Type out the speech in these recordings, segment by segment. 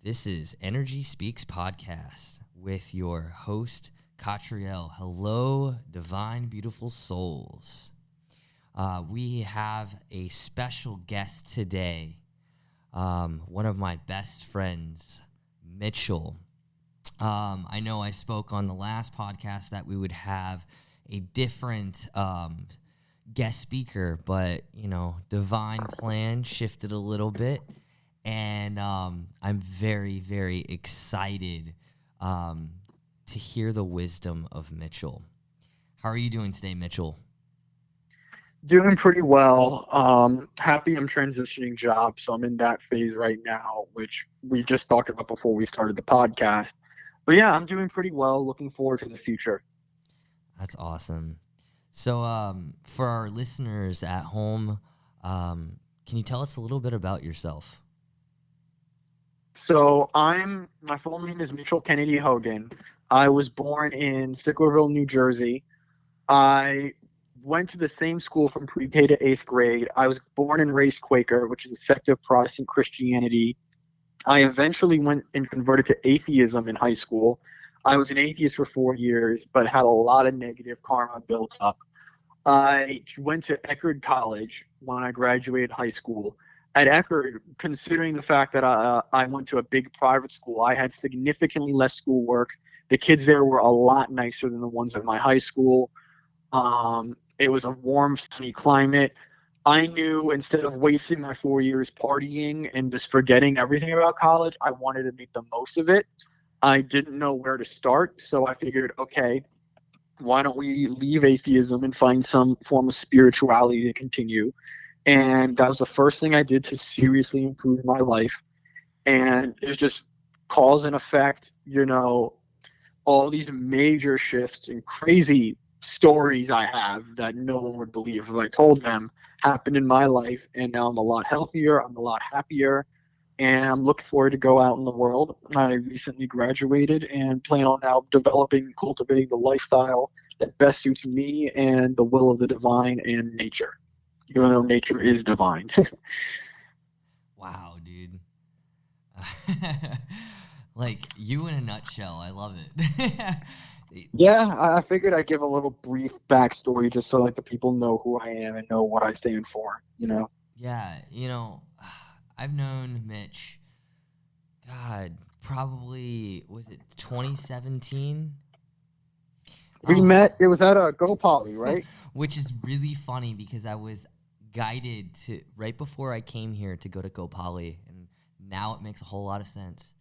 This is Energy Speaks Podcast with your host, Katriel. Hello, divine, beautiful souls. We have a special guest today, one of my best friends, Mitchell. I know I spoke on the last podcast that we would have a different guest speaker, but, divine plan shifted a little bit. And I'm very, very excited to hear the wisdom of Mitchell. How are you doing today, Mitchell? Doing pretty well. Happy I'm transitioning jobs, so I'm in that phase right now, which we just talked about before we started the podcast. But yeah, I'm doing pretty well. Looking forward to the future. That's awesome. So for our listeners at home, can you tell us a little bit about yourself? So my full name is Mitchell Kennedy Hogan. I was born in Sicklerville, New Jersey. I went to the same school from pre-K to 8th grade. I was born and raised Quaker, which is a sect of Protestant Christianity. I eventually went and converted to atheism in high school. I was an atheist for 4 years, but had a lot of negative karma built up. I went to Eckerd College when I graduated high school. At Eckerd, considering the fact that I went to a big private school, I had significantly less schoolwork. The kids there were a lot nicer than the ones at my high school. It was a warm, sunny climate. I knew instead of wasting my 4 years partying and just forgetting everything about college, I wanted to make the most of it. I didn't know where to start, so I figured, okay, why don't we leave atheism and find some form of spirituality to continue? And that was the first thing I did to seriously improve my life. And it's just cause and effect, all these major shifts and crazy stories I have that no one would believe if I told them happened in my life. And now I'm a lot healthier. I'm a lot happier. And I'm looking forward to go out in the world. I recently graduated and plan on now developing and cultivating the lifestyle that best suits me and the will of the divine and nature. Even though nature is divine. Wow, dude. Like, you in a nutshell. I love it. Yeah, I figured I'd give a little brief backstory just so the people know who I am and know what I stand for, Yeah, I've known Mitch, God, probably, was it 2017? We met, it was at a Go Poly, right? Which is really funny because I was guided to, right before I came here, to go to Go Poly, and now it makes a whole lot of sense.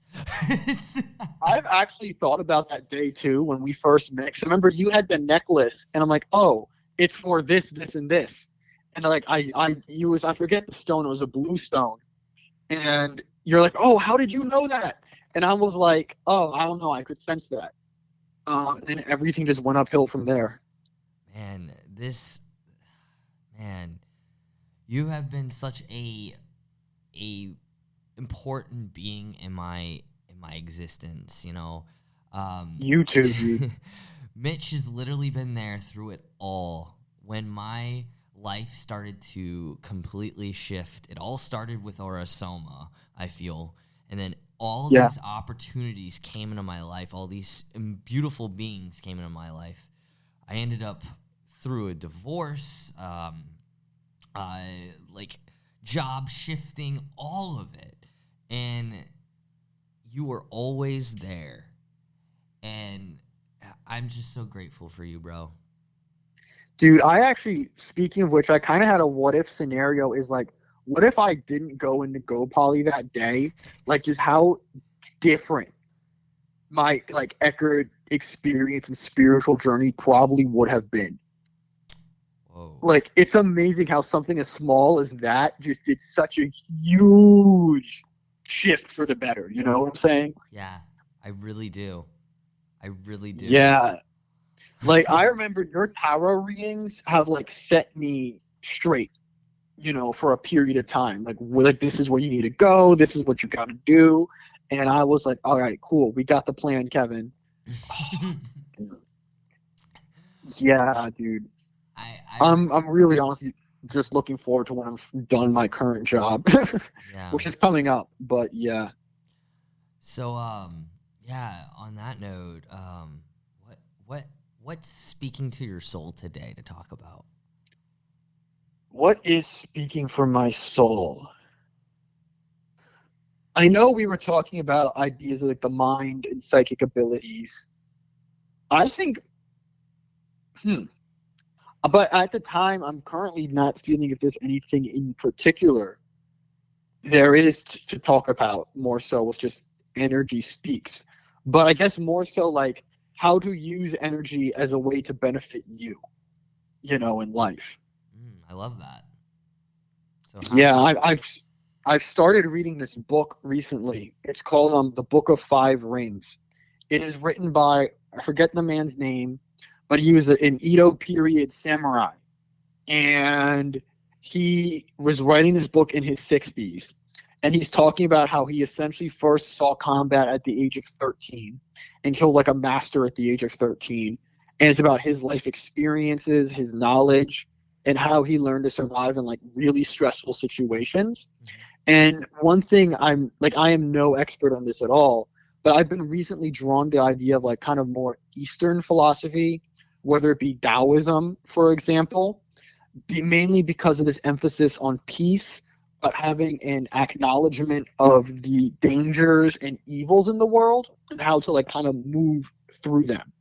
I've actually thought about that day too when we first met. 'Cause I remember you had the necklace, and I'm like, oh, it's for this, this, and this. And I forget the stone. It was a blue stone, and you're like, oh, how did you know that? And I was like, oh, I don't know. I could sense that. And everything just went uphill from there. Man, you have been such a important being in my existence. You too, dude. Mitch has literally been there through it all. When my life started to completely shift, it all started with Orasoma, I feel, and then all these opportunities came into my life. All these beautiful beings came into my life. I ended up through a divorce, job shifting, all of it. And you were always there. And I'm just so grateful for you, bro. Dude, I actually, speaking of which, I kind of had a what if scenario is what if I didn't go into Go Poly that day? Just how different my Eckerd experience and spiritual journey probably would have been. Whoa. It's amazing how something as small as that just did such a huge shift for the better. You know what I'm saying? Yeah, I really do. Yeah. I remember your tarot readings have set me straight, for a period of time. This is where you need to go. This is what you got to do. And I was like, all right, cool. We got the plan, Kevin. Yeah, dude. I'm really honestly just looking forward to when I'm done my current job, yeah. which is coming up. But yeah. So, yeah, on that note, what's speaking to your soul today to talk about? What is speaking for my soul? I know we were talking about ideas of like the mind and psychic abilities. I think, hmm, but at the time, I'm currently not feeling if there's anything in particular there is to talk about more so with just energy speaks. But I guess more so like how to use energy as a way to benefit you, in life. I love that. So Yeah, how? I've started reading this book recently. It's called The Book of Five Rings. It is written by, I forget the man's name, but he was an Edo period samurai, and he was writing this book in his 60s, and he's talking about how he essentially first saw combat at the age of 13 and killed like a master at the age of 13, and it's about his life experiences, his knowledge, and how he learned to survive in like really stressful situations. And one thing I am no expert on this at all, but I've been recently drawn to the idea of like kind of more Eastern philosophy, whether it be Taoism, for example, mainly because of this emphasis on peace, but having an acknowledgement of the dangers and evils in the world and how to like kind of move through them.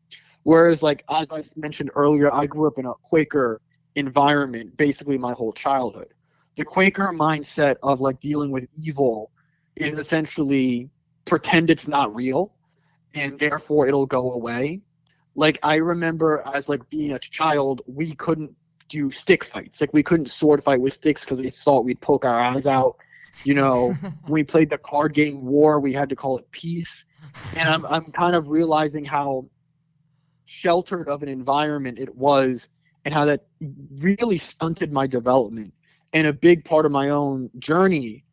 Whereas, like as I mentioned earlier, I grew up in a Quaker environment basically my whole childhood. The Quaker mindset of like dealing with evil is essentially pretend it's not real and therefore it'll go away. Like I remember as like being a child, we couldn't do stick fights. Like we couldn't sword fight with sticks because we thought we'd poke our eyes out. When we played the card game War, we had to call it peace. And I'm kind of realizing how sheltered of an environment it was and how that really stunted my development. And a big part of my own journey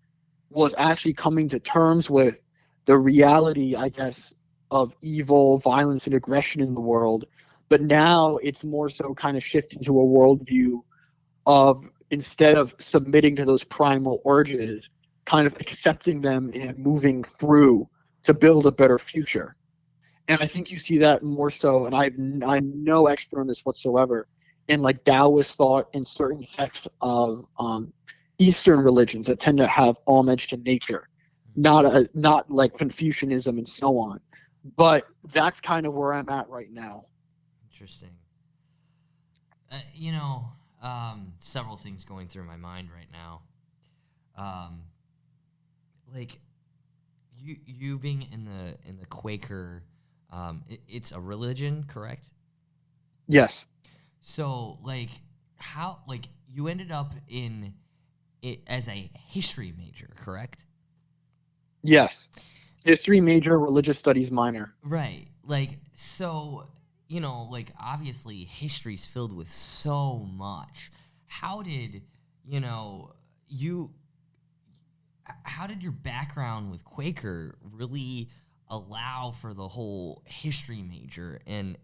was actually coming to terms with the reality, I guess, of evil, violence, and aggression in the world. But now it's more so kind of shifting to a worldview of instead of submitting to those primal urges, kind of accepting them and moving through to build a better future. And I think you see that more so, and I'm no expert on this whatsoever, in like Taoist thought and certain sects of Eastern religions that tend to have homage to nature, not like Confucianism and so on. But that's kind of where I'm at right now. Interesting. Several things going through my mind right now. Like you being in the Quaker, it's a religion, correct? Yes. So like how like you ended up in it as a history major, correct? Yes. History major, religious studies minor. Right. Like so like obviously history's filled with so much. How did, you how did your background with Quaker really allow for the whole history major and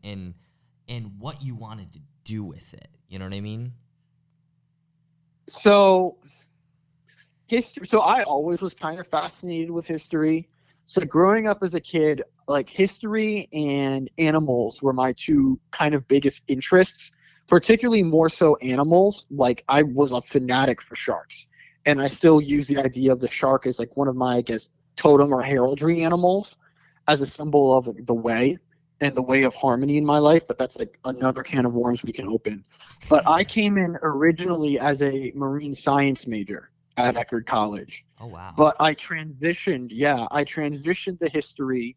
what you wanted to do with it? You know what I mean? So history. So I always was kind of fascinated with history. So growing up as a kid, like history and animals were my two kind of biggest interests, particularly more so animals. Like I was a fanatic for sharks, and I still use the idea of the shark as like one of my, I guess, totem or heraldry animals as a symbol of the way and the way of harmony in my life. But that's like another can of worms we can open. But I came in originally as a marine science major at Eckerd College. Oh wow. But I transitioned to history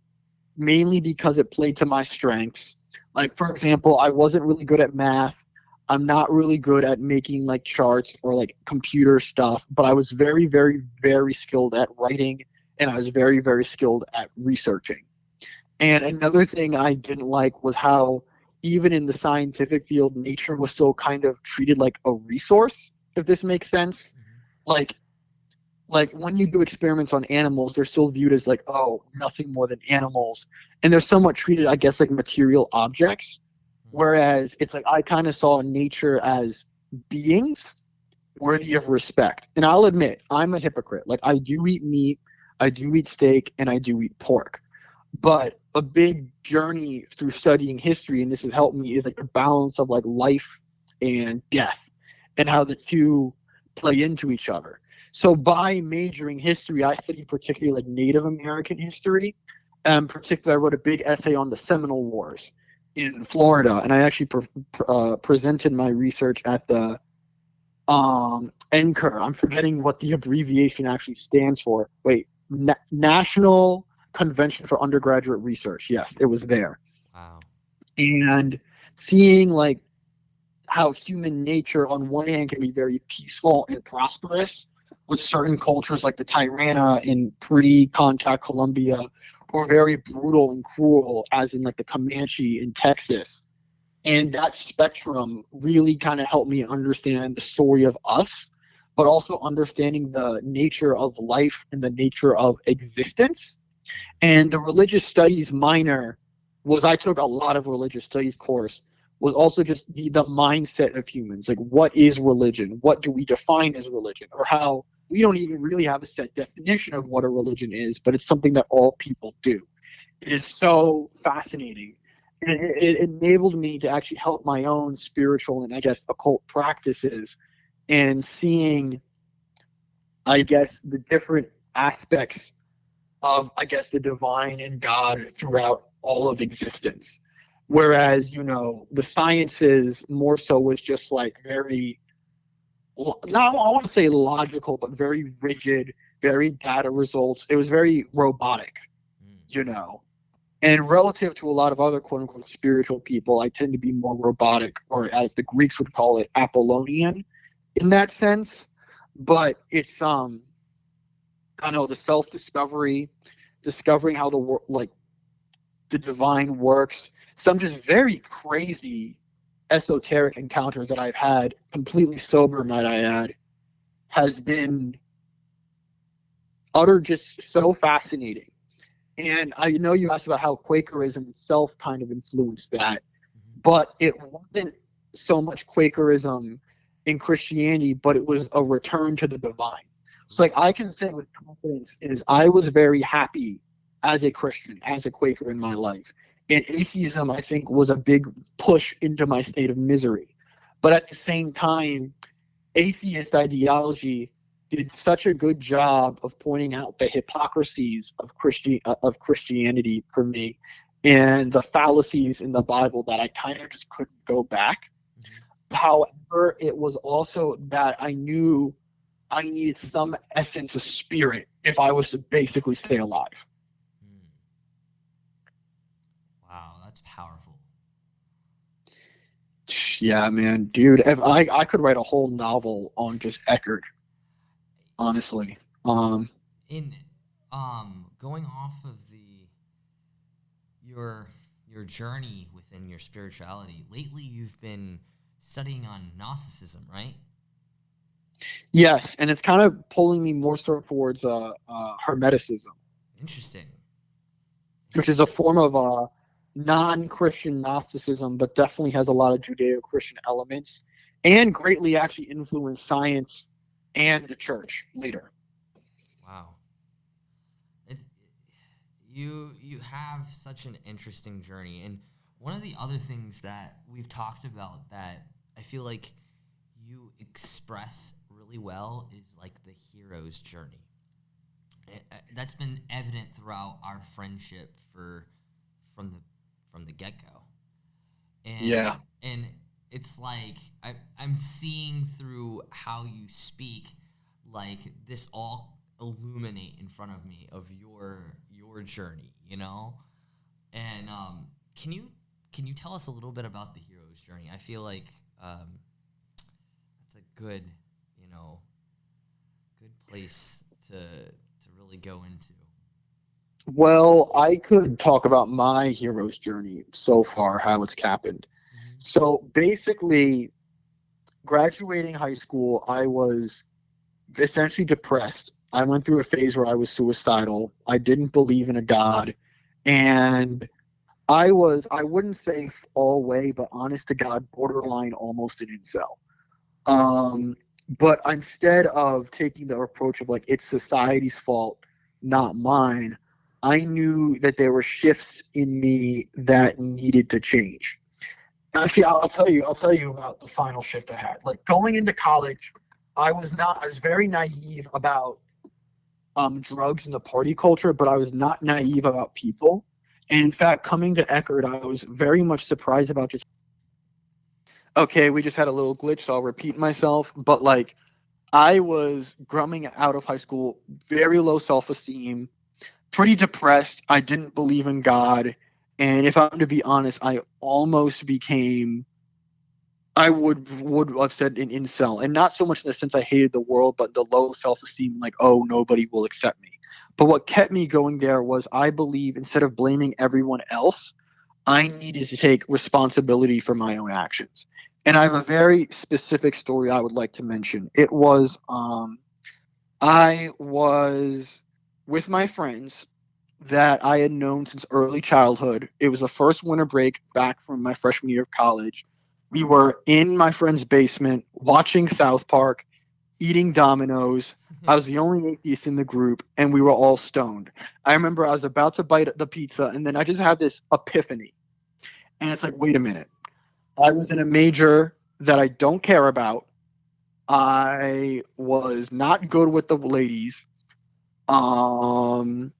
mainly because it played to my strengths. Like, for example, I wasn't really good at math. I'm not really good at making like charts or like computer stuff, but I was very, very, very skilled at writing and I was very, very skilled at researching. And another thing I didn't like was how, even in the scientific field, nature was still kind of treated like a resource, if this makes sense. Like, like when you do experiments on animals, they're still viewed as like, oh, nothing more than animals. And they're somewhat treated, I guess, like material objects. Whereas it's like I kind of saw nature as beings worthy of respect. And I'll admit, I'm a hypocrite. Like I do eat meat. I do eat steak, and I do eat pork. But a big journey through studying history, and this has helped me, is like the balance of like life and death and how the two play into each other. So by majoring history, I studied particularly like Native American history. And particularly, I wrote a big essay on the Seminole Wars in Florida, and I actually presented my research at the NCUR. I'm forgetting what the abbreviation actually stands for. Wait, National Convention for Undergraduate Research. Yes, it was there. Wow. And seeing like how human nature on one hand can be very peaceful and prosperous, with certain cultures like the Tirana in pre-contact Colombia, or very brutal and cruel, as in like the Comanche in Texas. And that spectrum really kind of helped me understand the story of us, but also understanding the nature of life and the nature of existence. And the religious studies minor was, I took a lot of religious studies course, was also just the mindset of humans. Like, what is religion? What do we define as religion? Or how we don't even really have a set definition of what a religion is, but it's something that all people do. It is so fascinating. And it enabled me to actually help my own spiritual and, I guess, occult practices, and seeing, I guess, the different aspects of, I guess, the divine and God throughout all of existence. Whereas, you know, the sciences more so was just like very, not, I want to say logical, but very rigid, very data results. It was very robotic, you know. And relative to a lot of other quote-unquote spiritual people, I tend to be more robotic, or as the Greeks would call it, Apollonian in that sense. But it's, I know, the self-discovery, discovering how the divine works, some just very crazy esoteric encounters that I've had, completely sober, might I add, has been just so fascinating. And I know you asked about how Quakerism itself kind of influenced that, but it wasn't so much Quakerism in Christianity, but it was a return to the divine. So like I can say with confidence is I was very happy as a Christian, as a Quaker in my life. And atheism, I think, was a big push into my state of misery. But at the same time, atheist ideology did such a good job of pointing out the hypocrisies of Christianity for me, and the fallacies in the Bible, that I kind of just couldn't go back. However, it was also that I knew I needed some essence of spirit if I was to basically stay alive. Wow, that's powerful. Yeah, man, dude, if I could write a whole novel on just Eckhart, honestly. In going off of your journey within your spirituality, lately you've been studying on Gnosticism, right? Yes, and it's kind of pulling me more so towards Hermeticism, Interesting. which is a form of non-Christian Gnosticism, but definitely has a lot of Judeo-Christian elements, and greatly actually influenced science and the church later. Wow. You have such an interesting journey, and one of the other things that we've talked about that I feel like you express really well is like the hero's journey. That's been evident throughout our friendship from the get-go. Yeah. And it's like I'm seeing through how you speak, like this all illuminate in front of me of your journey, you know? And can you tell us a little bit about the hero's journey? I feel like that's a good place to really go into. Well, I could talk about my hero's journey so far, how it's happened. So basically, graduating high school, I was essentially depressed. I went through a phase where I was suicidal. I didn't believe in a God. And I wouldn't say all way, but honest to God, borderline almost an incel. But instead of taking the approach of like, it's society's fault, not mine, I knew that there were shifts in me that needed to change. Actually, I'll tell you about the final shift I had. Like going into college, I was very naive about drugs and the party culture, but I was not naive about people. And in fact, coming to Eckerd, I was very much surprised about just. Okay, we just had a little glitch, so I'll repeat myself. But like, I was coming out of high school, very low self-esteem, pretty depressed. I didn't believe in God, and if I'm to be honest, I almost became. I would have said an incel, and not so much in the sense I hated the world, but the low self-esteem, like, oh, nobody will accept me. But what kept me going there was I believe instead of blaming everyone else, I needed to take responsibility for my own actions. And I have a very specific story I would like to mention. It was I was with my friends that I had known since early childhood. It was the first winter break back from my freshman year of college. We were in my friend's basement watching South Park, eating Dominoes. I was the only atheist in the group, and we were all stoned. I remember I was about to bite the pizza, and then I just had this epiphany. And it's like, wait a minute. I was in a major that I don't care about. I was not good with the ladies. Um,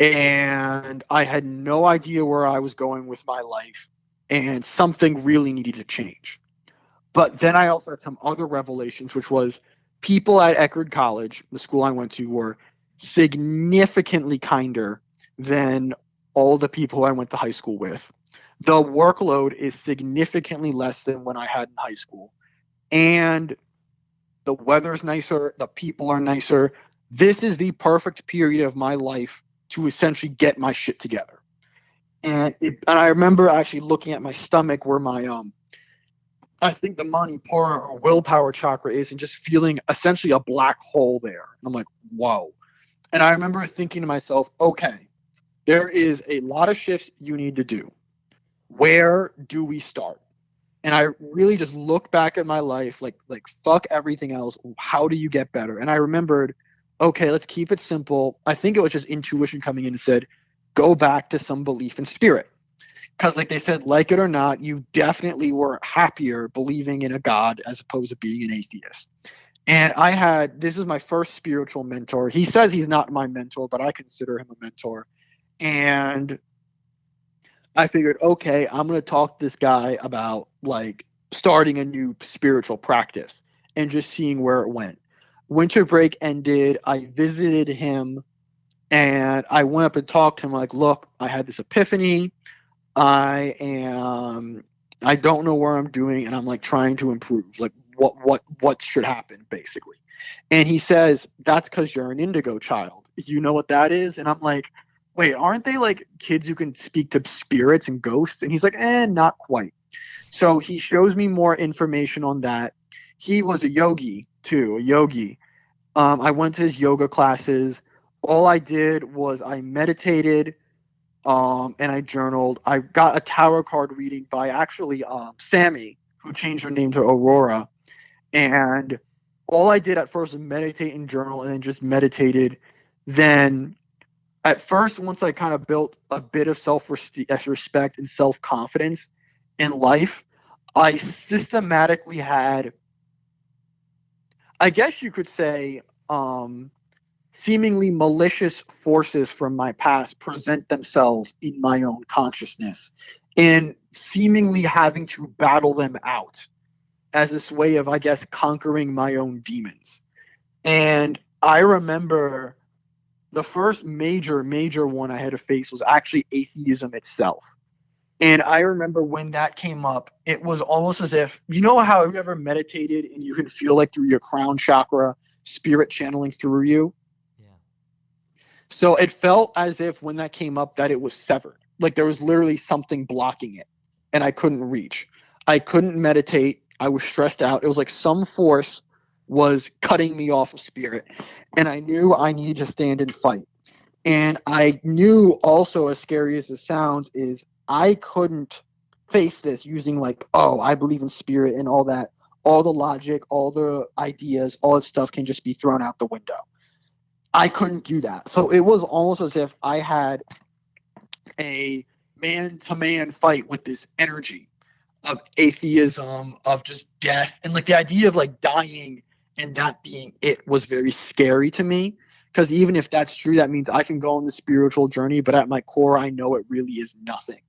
and I had no idea where I was going with my life, and something really needed to change. But then I also had some other revelations, which was people at Eckerd College, the school I went to, were significantly kinder than all the people I went to high school with. The workload is significantly less than when I had in high school. And the weather's nicer, the people are nicer. This is the perfect period of my life to essentially get my shit together. And I remember actually looking at my stomach where my I think the Manipura or willpower chakra is, and just feeling essentially a black hole there. I'm like, whoa. And I remember thinking to myself, okay, there is a lot of shifts you need to do. Where do we start? And I really just looked back at my life, like fuck everything else. How do you get better? And I remembered, okay, let's keep it simple. I think it was just intuition coming in and said, go back to some belief in spirit. Because like they said, like it or not, you definitely were happier believing in a God as opposed to being an atheist. And this is my first spiritual mentor. He says he's not my mentor, but I consider him a mentor. And I figured, okay, I'm going to talk to this guy about like starting a new spiritual practice and just seeing where it went. Winter break ended. I visited him and I went up and talked to him like, look, I had this epiphany. I don't know where I'm doing and I'm like trying to improve. Like what should happen basically. And he says, that's because you're an indigo child. You know what that is? And I'm like, wait, aren't they like kids who can speak to spirits and ghosts? And he's like, not quite. So he shows me more information on that. He was a yogi too, a yogi. I went to his yoga classes. All I did was I meditated, and I journaled. I got a tarot card reading by actually Sammy, who changed her name to Aurora. And all I did at first was meditate and journal, and then just meditated. Then at first, once I kind of built a bit of self-respect and self-confidence in life, I systematically had, I guess you could say, seemingly malicious forces from my past present themselves in my own consciousness and seemingly having to battle them out as this way of, I guess, conquering my own demons. And I remember the first major one I had to face was actually atheism itself. And I remember when that came up, it was almost as if, you know how have you ever meditated and you can feel like through your crown chakra, spirit channeling through you? Yeah. So it felt as if when that came up that it was severed. Like there was literally something blocking it and I couldn't reach. I couldn't meditate. I was stressed out. It was like some force was cutting me off of spirit. And I knew I needed to stand and fight. And I knew also, as scary as it sounds, is I couldn't face this using like, oh, I believe in spirit and all that. All the logic, all the ideas, all that stuff can just be thrown out the window. I couldn't do that. So it was almost as if I had a man-to-man fight with this energy of atheism, of just death, and like the idea of like dying and that being it was very scary to me. Because even if that's true, that means I can go on the spiritual journey, but at my core, I know it really is nothing.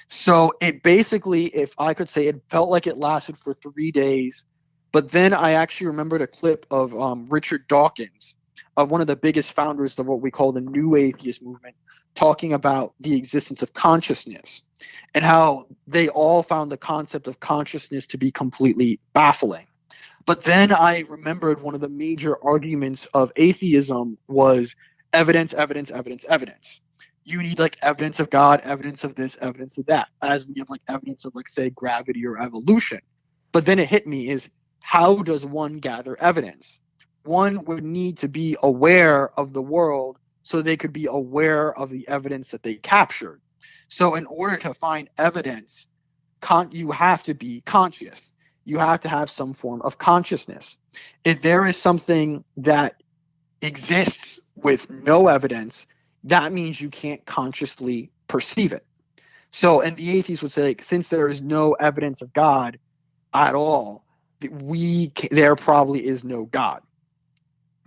So it basically, if I could say, it felt like it lasted for 3 days. But then I actually remembered a clip of Richard Dawkins, one of the biggest founders of what we call the New Atheist movement, talking about the existence of consciousness and how they all found the concept of consciousness to be completely baffling. But then I remembered one of the major arguments of atheism was evidence, evidence, evidence, evidence. You need like evidence of God, evidence of this, evidence of that, as we have like evidence of like say gravity or evolution. But then it hit me is how does one gather evidence? One would need to be aware of the world so they could be aware of the evidence that they captured. So in order to find evidence, you have to be conscious. You have to have some form of consciousness. If there is something that exists with no evidence, that means you can't consciously perceive it. So, and the atheists would say, like, since there is no evidence of God at all, there probably is no God.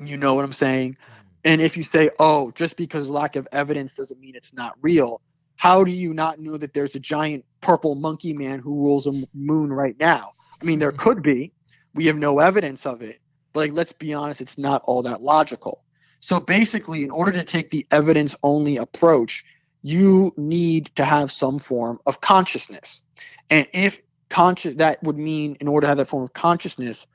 You know what I'm saying? And if you say, oh, just because lack of evidence doesn't mean it's not real, how do you not know that there's a giant purple monkey man who rules a moon right now? I mean, there could be. We have no evidence of it. But like, let's be honest, it's not all that logical. So basically, in order to take the evidence only approach, you need to have some form of consciousness. And if that would mean in order to have that form of consciousness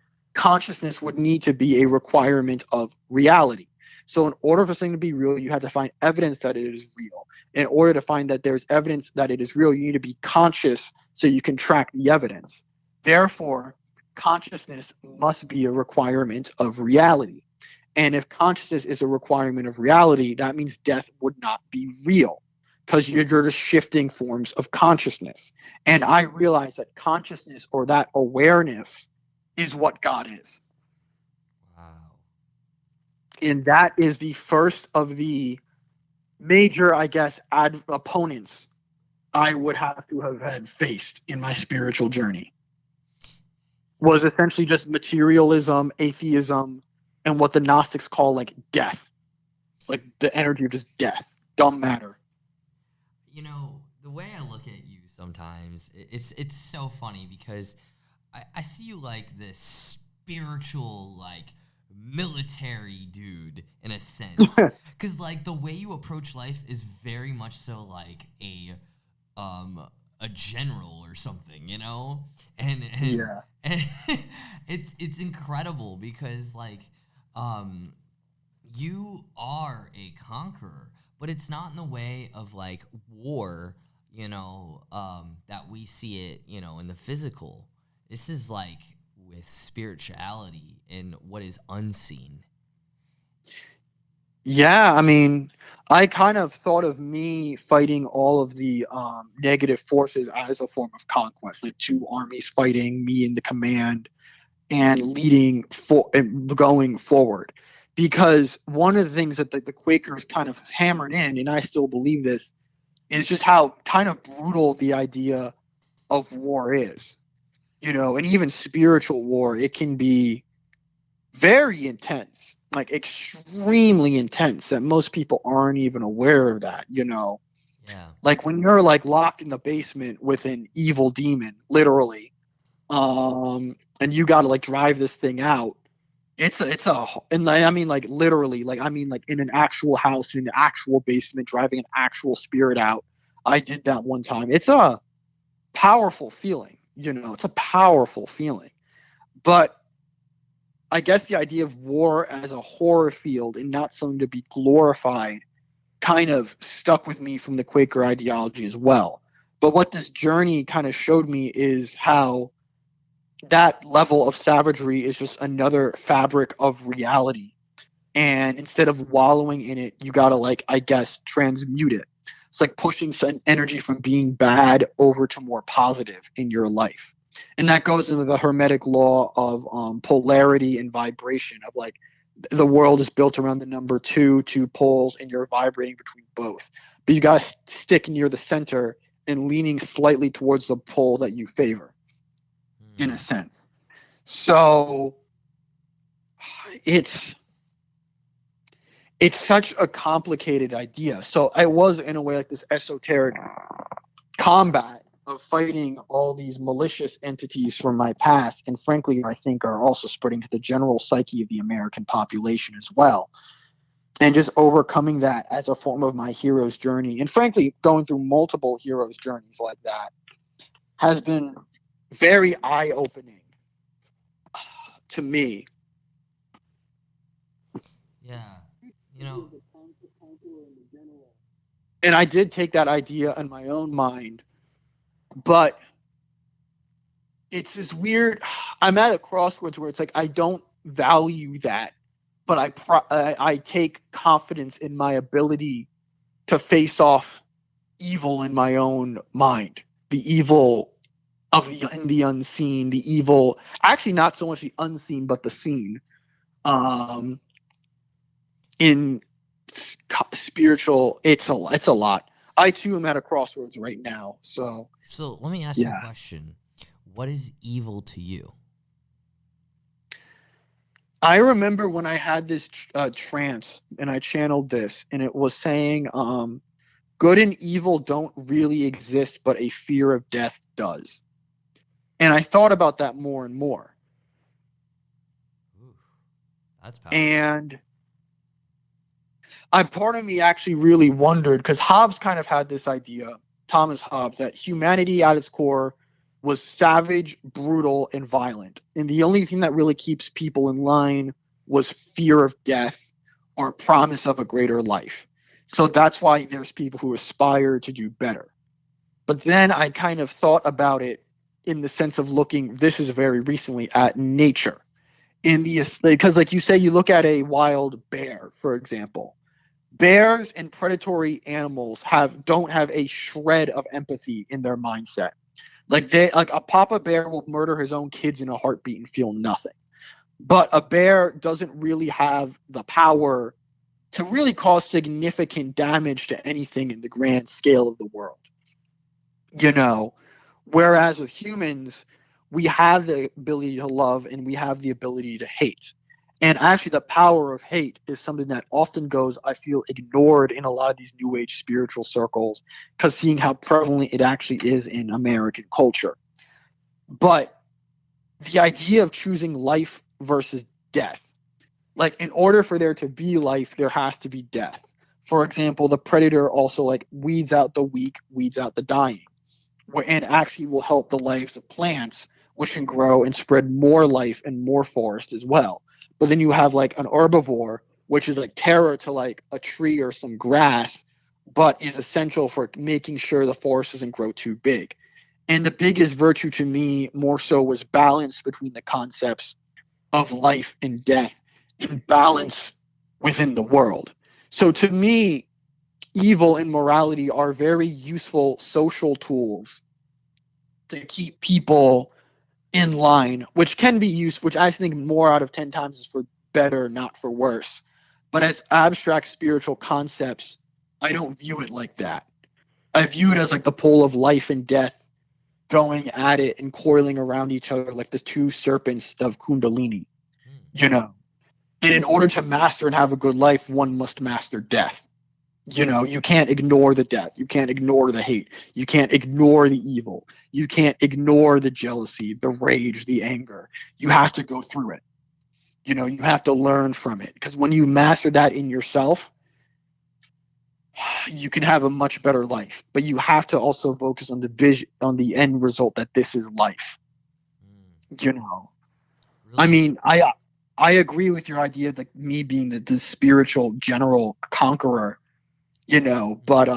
would need to be a requirement of reality. So in order for something to be real, you have to find evidence that it is real. In order to find that there's evidence that it is real, you need to be conscious so you can track the evidence. Therefore, consciousness must be a requirement of reality. And if consciousness is a requirement of reality, that means death would not be real because you're just shifting forms of consciousness. And I realize that consciousness or that awareness is what God is. Wow. And that is the first of the major, I guess, opponents I would have to have had faced in my spiritual journey. Was essentially just materialism, atheism, and what the Gnostics call like death. Like the energy of just death, dumb matter. You know, the way I look at you sometimes, it's so funny because I see you like this spiritual, like military dude in a sense. Because like the way you approach life is very much so like a general or something, you know? And Yeah. and it's incredible because like you are a conqueror, but it's not in the way of like war, you know, that we see it, you know, in the physical. This is like with spirituality and what is unseen. Yeah, I mean, I kind of thought of me fighting all of the negative forces as a form of conquest, like two armies fighting, me in the command, and leading for and going forward. Because one of the things that the Quakers kind of hammered in, and I still believe this, is just how kind of brutal the idea of war is. You know, and even spiritual war, it can be very intense, like extremely intense, that most people aren't even aware of that, you know. Yeah. Like when you're like locked in the basement with an evil demon, literally, and you got to like drive this thing out. And I mean like literally, like I mean like in an actual house, in an actual basement, driving an actual spirit out. I did that one time. It's a powerful feeling, you know. It's a powerful feeling, but I guess the idea of war as a horror field and not something to be glorified kind of stuck with me from the Quaker ideology as well. But what this journey kind of showed me is how that level of savagery is just another fabric of reality. And instead of wallowing in it, you got to, like, I guess, transmute it. It's like pushing some energy from being bad over to more positive in your life. And that goes into the Hermetic law of polarity and vibration, of like the world is built around the number two poles, and you're vibrating between both. But you got to stick near the center and leaning slightly towards the pole that you favor, in a sense. So it's such a complicated idea. So I was, in a way, like this esoteric combat of fighting all these malicious entities from my past, and frankly, I think are also spreading to the general psyche of the American population as well. And just overcoming that as a form of my hero's journey. And frankly, going through multiple hero's journeys like that has been very eye-opening to me. Yeah. You know, and I did take that idea in my own mind, but it's this weird, I'm at a crossroads where it's like I don't value that, but I take confidence in my ability to face off evil in my own mind, the evil of the unseen, the evil, actually not so much the unseen but the seen, in spiritual. It's a lot. I too am at a crossroads right now. So let me ask you a question. What is evil to you? I remember when I had this trance and I channeled this, and it was saying, good and evil don't really exist, but a fear of death does. And I thought about that more and more. Ooh, that's powerful. And part of me actually really wondered, because Hobbes kind of had this idea, Thomas Hobbes, that humanity at its core was savage, brutal, and violent. And the only thing that really keeps people in line was fear of death or promise of a greater life. So that's why there's people who aspire to do better. But then I kind of thought about it in the sense of looking, this is very recently, at nature. Because like you say, you look at a wild bear, for example. Bears and predatory animals don't have a shred of empathy in their mindset. Like a papa bear will murder his own kids in a heartbeat and feel nothing. But a bear doesn't really have the power to really cause significant damage to anything in the grand scale of the world. Whereas with humans, we have the ability to love and we have the ability to hate. And actually, the power of hate is something that often goes, I feel, ignored in a lot of these New Age spiritual circles, because seeing how prevalent it actually is in American culture. But the idea of choosing life versus death, like in order for there to be life, there has to be death. For example, the predator also weeds out the weak, weeds out the dying, and actually will help the lives of plants, which can grow and spread more life and more forest as well. But then you have an herbivore, which is terror to a tree or some grass, but is essential for making sure the forest doesn't grow too big. And the biggest virtue to me more so was balance between the concepts of life and death, and balance within the world. So to me, evil and morality are very useful social tools to keep people in line, which can be used, which I think more out of 10 times is for better, not for worse. But as abstract spiritual concepts, I don't view it like that. I view it as the pole of life and death going at it and coiling around each other like the two serpents of Kundalini. And in order to master and have a good life, one must master death. You can't ignore the death. You can't ignore the hate. You can't ignore the evil. You can't ignore the jealousy, the rage, the anger. You have to go through it. You have to learn from it. Because when you master that in yourself, you can have a much better life. But you have to also focus on the vision, on the end result, that this is life. Really? I mean, I agree with your idea of me being the spiritual general conqueror. But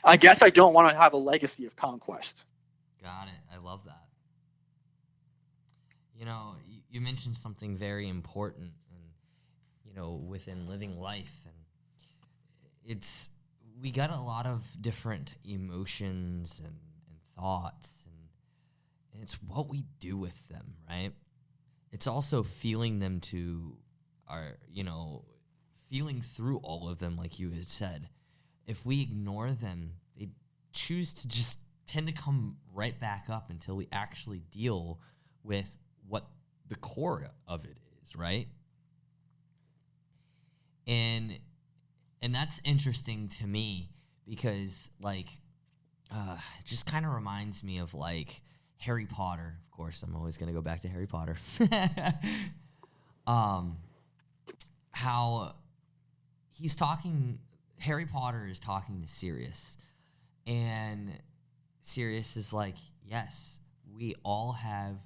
I guess I don't want to have a legacy of conquest. Got it. I love that. You mentioned something very important, and within living life, and we got a lot of different emotions and thoughts, and it's what we do with them, right? It's also feeling them to are, feeling through all of them, like you had said, if we ignore them, they choose to just tend to come right back up until we actually deal with what the core of it is, right? And that's interesting to me because, like, it just kind of reminds me of, like, Harry Potter. Of course, I'm always going to go back to Harry Potter. How Harry Potter is talking to Sirius, and Sirius is like, yes, we all have,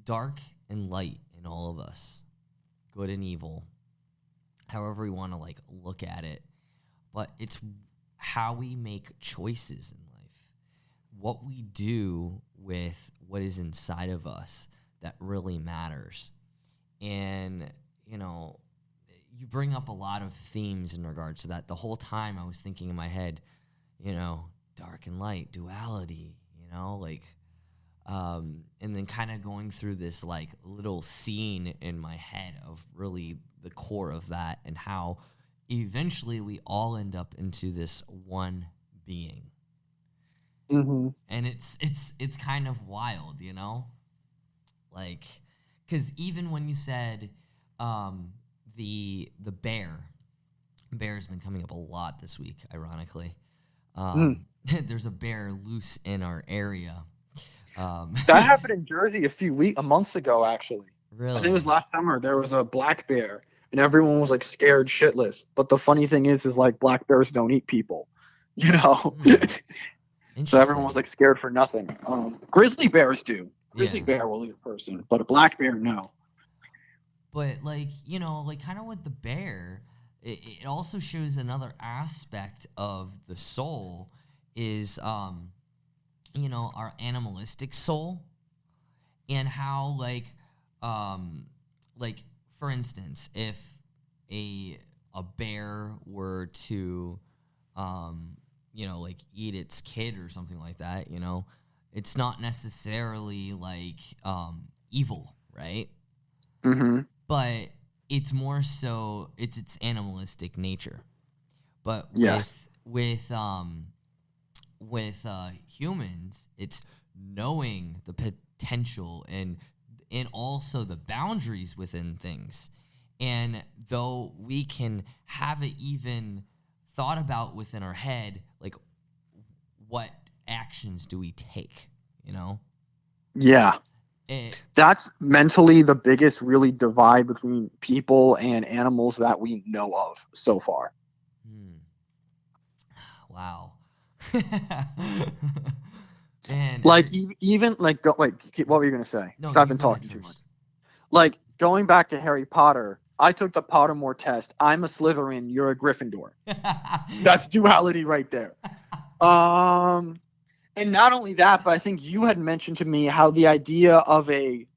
dark and light in all of us, good and evil, however we want to, like, look at it. But it's how we make choices in life, what we do with what is inside of us that really matters. And, you bring up a lot of themes in regards to that. The whole time I was thinking in my head, dark and light, duality, and then kind of going through this, like, little scene in my head of really the core of that and how eventually we all end up into this one being. Mm-hmm. And it's kind of wild, like, because even when you said the bear's been coming up a lot this week, ironically. There's a bear loose in our area. That happened in Jersey a months ago, actually. Really? I think it was last summer. There was a black bear, and everyone was, like, scared shitless. But the funny thing is like, black bears don't eat people, So everyone was, like, scared for nothing. Grizzly bears do. Grizzly bear will eat a person, but a black bear, no. But, like, like, kind of with the bear, it also shows another aspect of the soul is, our animalistic soul, and how, like, for instance, if a bear were to, like, eat its kid or something like that, it's not necessarily, like, evil, right? Mm-hmm. But it's more so it's its animalistic nature. But yes. with humans, it's knowing the potential and also the boundaries within things. And though we can have it even thought about within our head, like, what actions do we take, Yeah. That's mentally the biggest really divide between people and animals that we know of so far. Wow. Man, like, even, like, what were you going to say? No, I've been talking too much. Like, going back to Harry Potter, I took the Pottermore test. I'm a Slytherin. You're a Gryffindor. That's duality right there. And not only that, but I think you had mentioned to me how the idea of a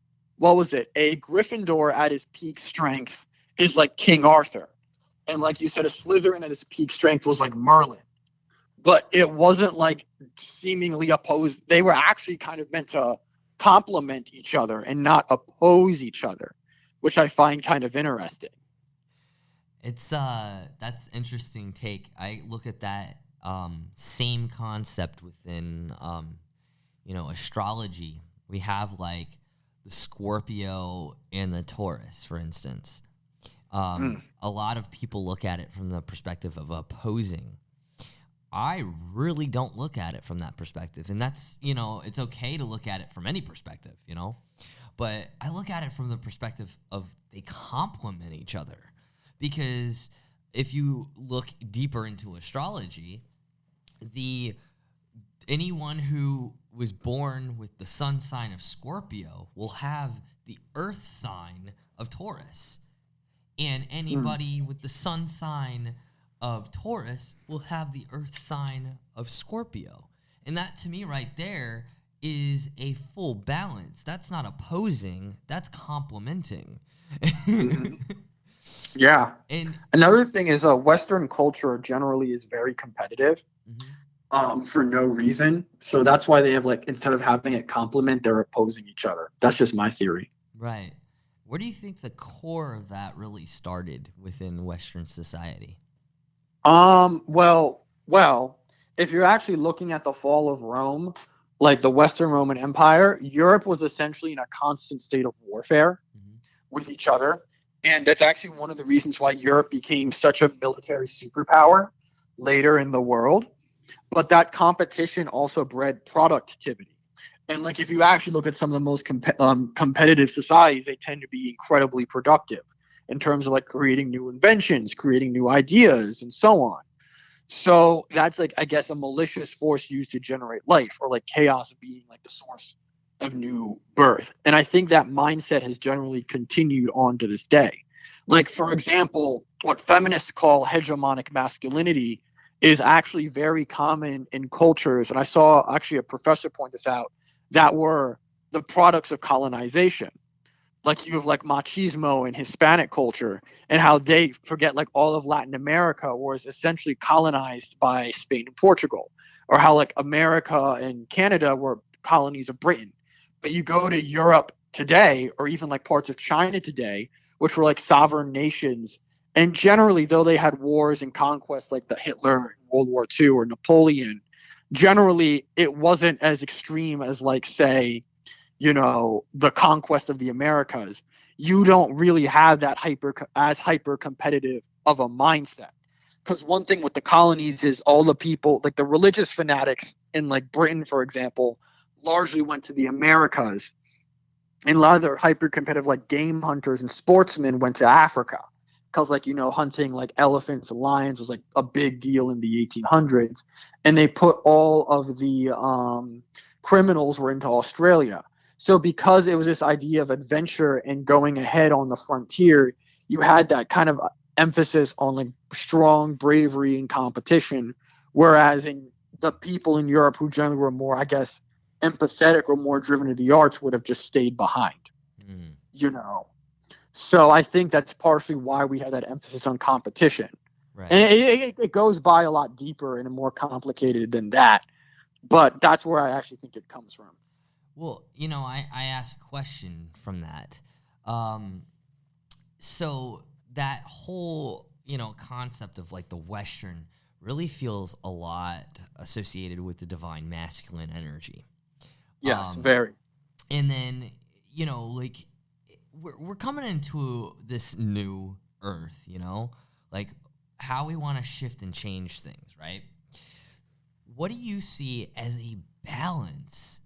Gryffindor at his peak strength is like King Arthur. And like you said, a Slytherin at his peak strength was like Merlin. But it wasn't, like, seemingly opposed. They were actually kind of meant to complement each other and not oppose each other, which I find kind of interesting. It's that's interesting take. I look at that same concept within astrology. We have, like, the Scorpio and the Taurus, for instance. A lot of people look at it from the perspective of opposing. I really don't look at it from that perspective. And that's, it's okay to look at it from any perspective, but I look at it from the perspective of they complement each other. Because if you look deeper into astrology, anyone who was born with the sun sign of Scorpio will have the earth sign of Taurus. And anybody with the sun sign of Taurus will have the earth sign of Scorpio. And that, to me, right there is a full balance. That's not opposing, that's complementing. Yeah. And another thing is Western culture generally is very competitive for no reason. So that's why they have, like, instead of having it complement, they're opposing each other. That's just my theory. Right. Where do you think the core of that really started within Western society? Well, if you're actually looking at the fall of Rome, like the Western Roman Empire, Europe was essentially in a constant state of warfare Mm-hmm. with each other. And that's actually one of the reasons why Europe became such a military superpower later in the world. But that competition also bred productivity. And like if you actually look at some of the most competitive societies, they tend to be incredibly productive in terms of like creating new inventions, creating new ideas, and so on. So that's like I guess a malicious force used to generate life, or like chaos being like the source of new birth. And I think that mindset has generally continued on to this day. Like for example, what feminists call hegemonic masculinity is actually very common in cultures, and I saw actually a professor point this out, that were the products of colonization. Like you have like machismo in Hispanic culture, and how they forget like all of Latin America was essentially colonized by Spain and Portugal, or how like America and Canada were colonies of Britain. But you go to Europe today, or even like parts of China today, which were like sovereign nations, and generally, though they had wars and conquests like the Hitler World War II or Napoleon, generally it wasn't as extreme as like say the conquest of the Americas. You don't really have that hyper competitive of a mindset. Because one thing with the colonies is all the people, like the religious fanatics in like Britain, for example, largely went to the Americas. And a lot of their hyper competitive like game hunters and sportsmen went to Africa. Because like hunting like elephants and lions was like a big deal in the 1800s, and they put all of the criminals were into Australia. So because it was this idea of adventure and going ahead on the frontier, you had that kind of emphasis on like strong bravery and competition. Whereas in the people in Europe who generally were more, I guess, empathetic or more driven to the arts would have just stayed behind. Mm. So I think that's partially why we had that emphasis on competition. Right. And it goes by a lot deeper and more complicated than that. But that's where I actually think it comes from. Well, I asked a question from that. So that whole, concept of like the Western really feels a lot associated with the divine masculine energy. Yes, very. And then, like we're coming into this new earth, like how we want to shift and change things, right? What do you see as a balance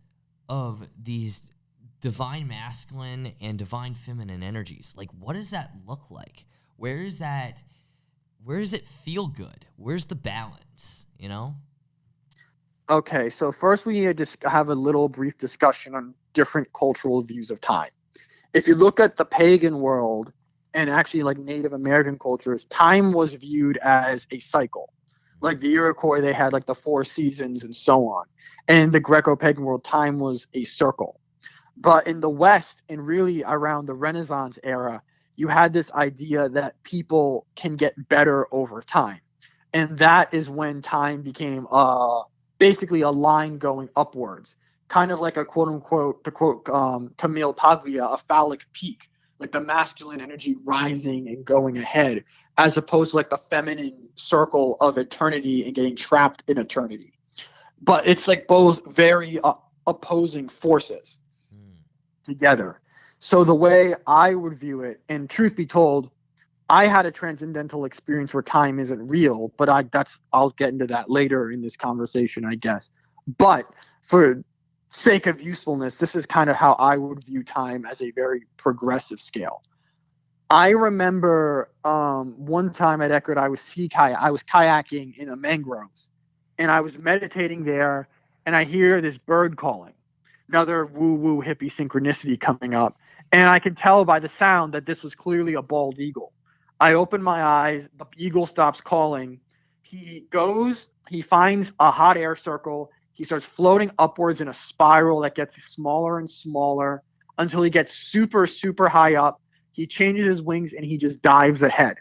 of these divine masculine and divine feminine energies? Like, what does that look like? Where does it feel good? Where's the balance, Okay, so first we need to have a little brief discussion on different cultural views of time. If you look at the pagan world and actually like Native American cultures, time was viewed as a cycle. Like the Iroquois, they had like the 4 seasons and so on. And in the Greco-pagan world, time was a circle. But in the West, and really around the Renaissance era, you had this idea that people can get better over time. And that is when time became basically a line going upwards, kind of like a quote unquote, to quote Camille Paglia, a phallic peak, like the masculine energy rising and going ahead, as opposed to like the feminine circle of eternity and getting trapped in eternity. But it's like both very opposing forces together. So the way I would view it, and truth be told, I had a transcendental experience where time isn't real, but I'll get into that later in this conversation, I guess. But for sake of usefulness, this is kind of how I would view time as a very progressive scale. I remember one time at Eckerd, I was kayaking in the mangroves, and I was meditating there, and I hear this bird calling, another woo-woo hippie synchronicity coming up, and I could tell by the sound that this was clearly a bald eagle. I open my eyes, the eagle stops calling. He finds a hot air circle. He starts floating upwards in a spiral that gets smaller and smaller until he gets super, super high up. He changes his wings and he just dives ahead.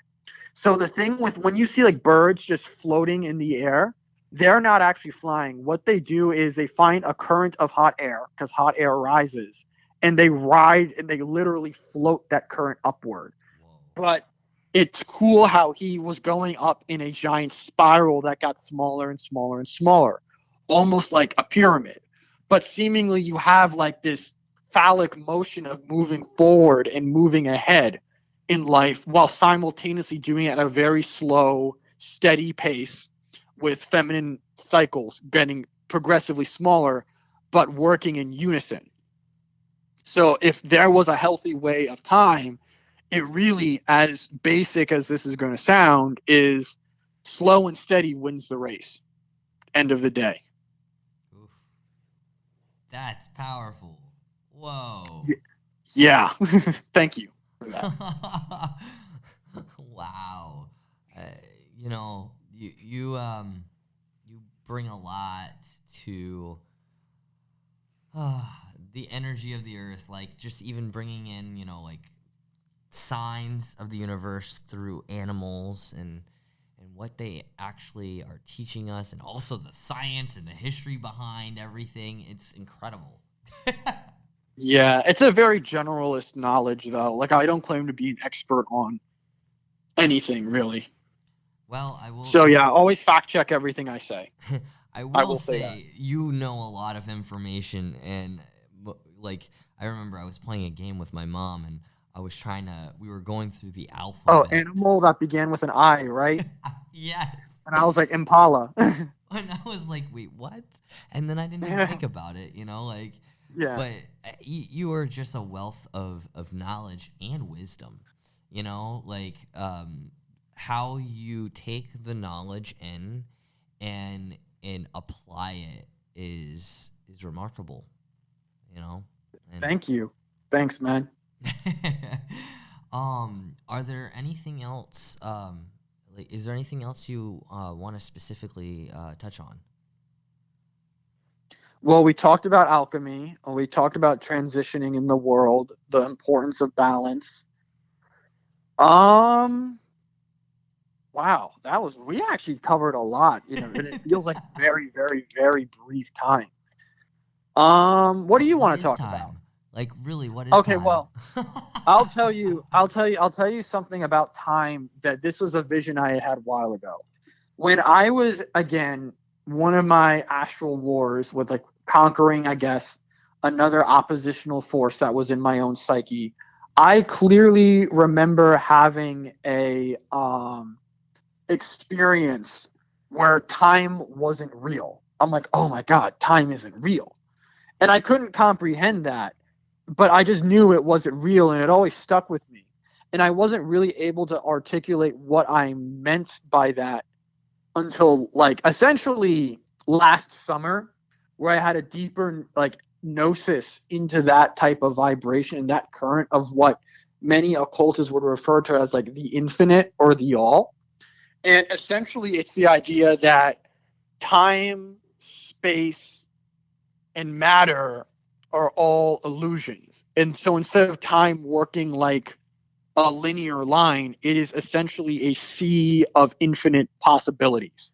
So the thing with when you see like birds just floating in the air, they're not actually flying. What they do is they find a current of hot air because hot air rises, and they ride and they literally float that current upward. Whoa. But it's cool how he was going up in a giant spiral that got smaller and smaller and smaller, almost like a pyramid. But seemingly you have like this phallic motion of moving forward and moving ahead in life while simultaneously doing it at a very slow, steady pace with feminine cycles getting progressively smaller but working in unison. So if there was a healthy way of time, it really, as basic as this is going to sound, is slow and steady wins the race. End of the day. Oof. That's powerful. Whoa. Yeah. Thank you for that. Wow. You know, you bring a lot to the energy of the earth, like just even bringing in, you know, like signs of the universe through animals and what they actually are teaching us, and also the science and the history behind everything. It's incredible. Yeah, it's a very generalist knowledge, though. Like, I don't claim to be an expert on anything, really. Well, I will. So, yeah, always fact check everything I say. I will say say you know a lot of information, and like I remember I was playing a game with my mom, and we were going through the alphabet. Oh, animal that began with an I, right? Yes. And I was like, Impala. And I was like, wait, what? And then I didn't even think about it, you know, like, Yeah. but you are just a wealth of knowledge and wisdom, you know, like how you take the knowledge in and apply it is remarkable, you know. And Thank you. Thanks, man. are there anything else? Like, is there anything else you want to specifically touch on? Well, we talked about alchemy. We talked about transitioning in the world, the importance of balance. Wow, we actually covered a lot, you know, and it feels like a very, very, very brief time. What do you What want to is talk time? about? Like, really, what is Okay, time? well, I'll tell you something about time that this was a vision I had a while ago. When I was, again, one of my astral wars with like conquering, I guess, another oppositional force that was in my own psyche, I clearly remember having a experience where time wasn't real. I'm like, oh my God, time isn't real. And I couldn't comprehend that, but I just knew it wasn't real, and it always stuck with me. And I wasn't really able to articulate what I meant by that until like essentially last summer, where I had a deeper like gnosis into that type of vibration, that current of what many occultists would refer to as like the infinite or the all. And essentially it's the idea that time, space, and matter are all illusions. And so instead of time working like a linear line, it is essentially a sea of infinite possibilities.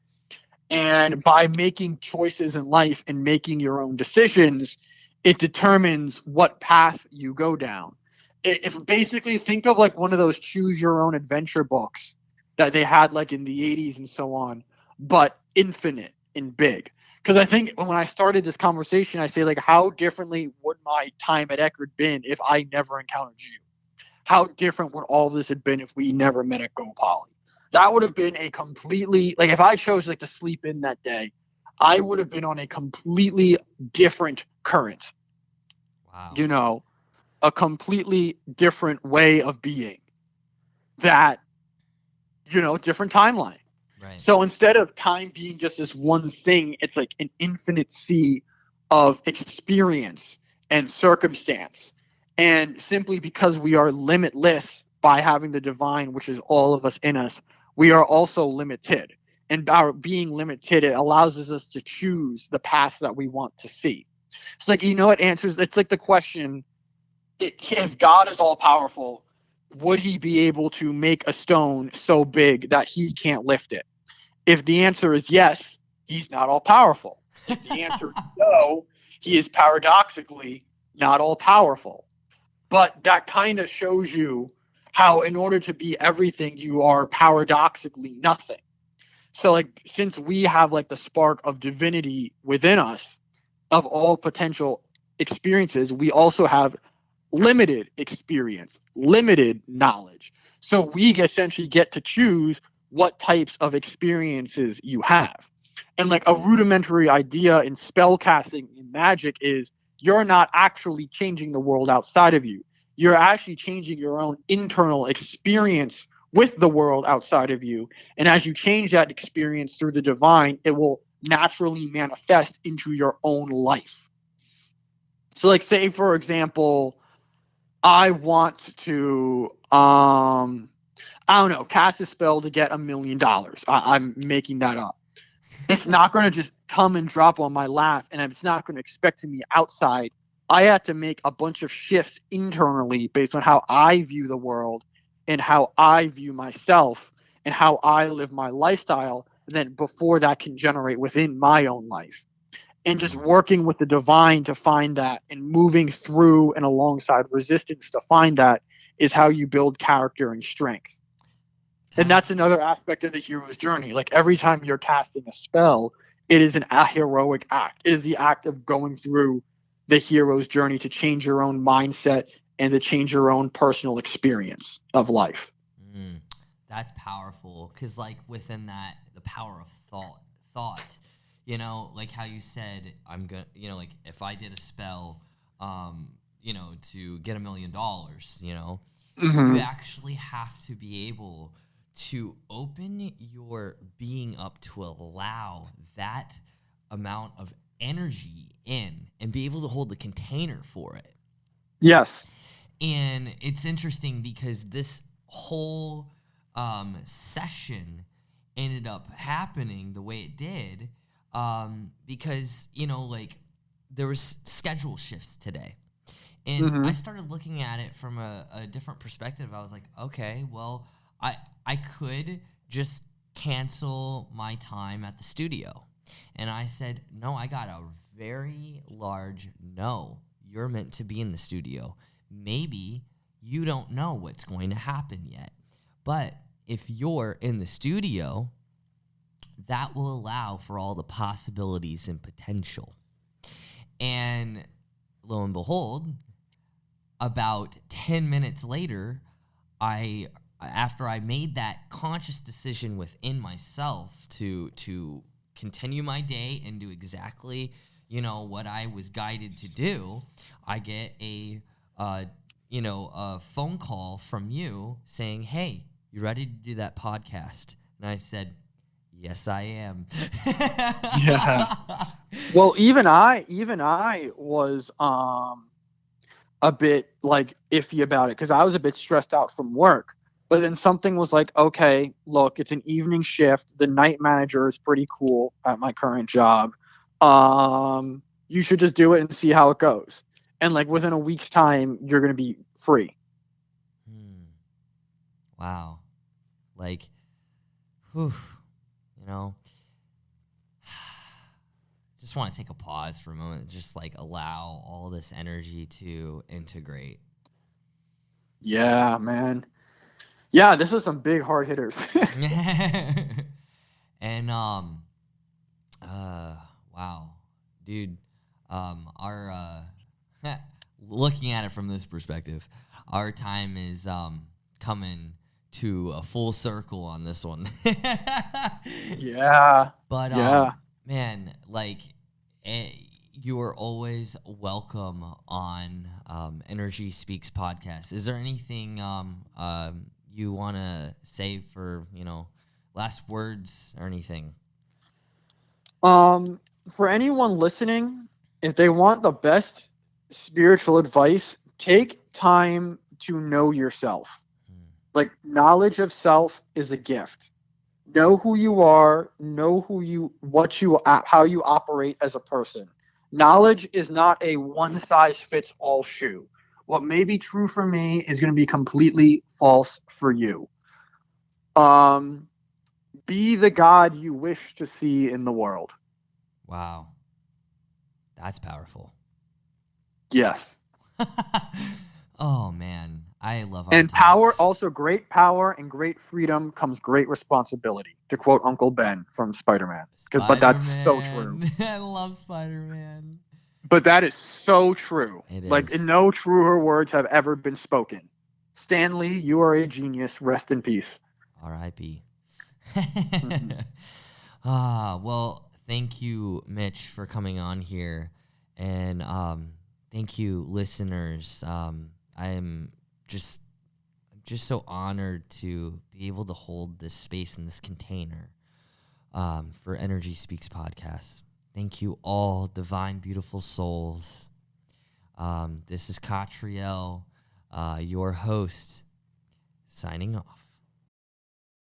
And by making choices in life and making your own decisions, it determines what path you go down. If basically think of like one of those choose your own adventure books that they had like in the 80s and so on, but infinite and big. Because I think when I started this conversation, I say like, how differently would my time at Eckerd been if I never encountered you? How different would all this have been if we never met at Gopali? That would have been a completely, like if I chose like to sleep in that day, I would have been on a completely different current. Wow. You know, a completely different way of being. That, you know, different timeline. Right. So instead of time being just this one thing, it's like an infinite sea of experience and circumstance. And simply because we are limitless by having the divine, which is all of us in us, we are also limited. And by being limited, it allows us to choose the path that we want to see. It's like, you know, it's like the question, if God is all powerful, would he be able to make a stone so big that he can't lift it? If the answer is yes, he's not all powerful. If the answer is no, he is paradoxically not all powerful. But that kind of shows you how, in order to be everything, you are paradoxically nothing. So, like, since we have like the spark of divinity within us, of all potential experiences, we also have limited experience, limited knowledge. So we essentially get to choose what types of experiences you have. And like a rudimentary idea in spell casting in magic is you're not actually changing the world outside of you. You're actually changing your own internal experience with the world outside of you. And as you change that experience through the divine, it will naturally manifest into your own life. So, like, say, for example, I want to, I don't know, cast a spell to get $1,000,000. I'm making that up. It's not going to just come and drop on my lap, and it's not going to expect to me outside. I had to make a bunch of shifts internally based on how I view the world and how I view myself and how I live my lifestyle. And then before that can generate within my own life. And just working with the divine to find that and moving through and alongside resistance to find that is how you build character and strength. And that's another aspect of the hero's journey. Like every time you're casting a spell, it is a heroic act. It is the act of going through the hero's journey to change your own mindset and to change your own personal experience of life. That's powerful, because like within that, the power of thought, you know, like how you said, I'm gonna, you know, like if I did a spell, you know, to get $1,000,000, you know, you actually have to be able to open your being up to allow that amount of energy in and be able to hold the container for it. Yes. And it's interesting because this whole session ended up happening the way it did because, you know, like there was schedule shifts today. And I started looking at it from a different perspective. I was like, okay, well, I could just cancel my time at the studio. And I said, no, I got a very large no. You're meant to be in the studio. Maybe you don't know what's going to happen yet. But if you're in the studio, that will allow for all the possibilities and potential. And lo and behold, about 10 minutes later, after I made that conscious decision within myself to continue my day and do exactly, you know, what I was guided to do, I get a phone call from you saying, "Hey, you ready to do that podcast?" And I said, "Yes, I am." Yeah. Well, even I was a bit like iffy about it because I was a bit stressed out from work. But then something was like, okay, look, it's an evening shift. The night manager is pretty cool at my current job. You should just do it and see how it goes. And like within a week's time, you're gonna be free. Wow. Like, whew, you know, just want to take a pause for a moment, just like allow all this energy to integrate. Yeah, man. Yeah, this was some big hard hitters. And wow, dude, our looking at it from this perspective, our time is coming to a full circle on this one. Yeah. But yeah. man, like you are always welcome on Energy Speaks podcast. Is there anything you want to say for, you know, last words or anything? For anyone listening, if they want the best spiritual advice, take time to know yourself. Like, knowledge of self is a gift. Know who you are, know how you operate as a person. Knowledge is not a one size fits all shoe. What may be true for me is going to be completely false for you. Be the God you wish to see in the world. Wow. That's powerful. Yes. Oh man, I love our And power, talks. also great power and great freedom comes great responsibility, to quote Uncle Ben from Spider-Man. But that's so true. Spider-Man. I love Spider-Man. But that is so true. It Like, is. no truer words have ever been spoken. Stanley, you are a genius. Rest in peace. R.I.P. Mhm. Well, thank you, Mitch, for coming on here, and thank you, listeners. I am just so honored to be able to hold this space in this container for Energy Speaks podcast. Thank you all, divine, beautiful souls. This is Katriel, your host, signing off.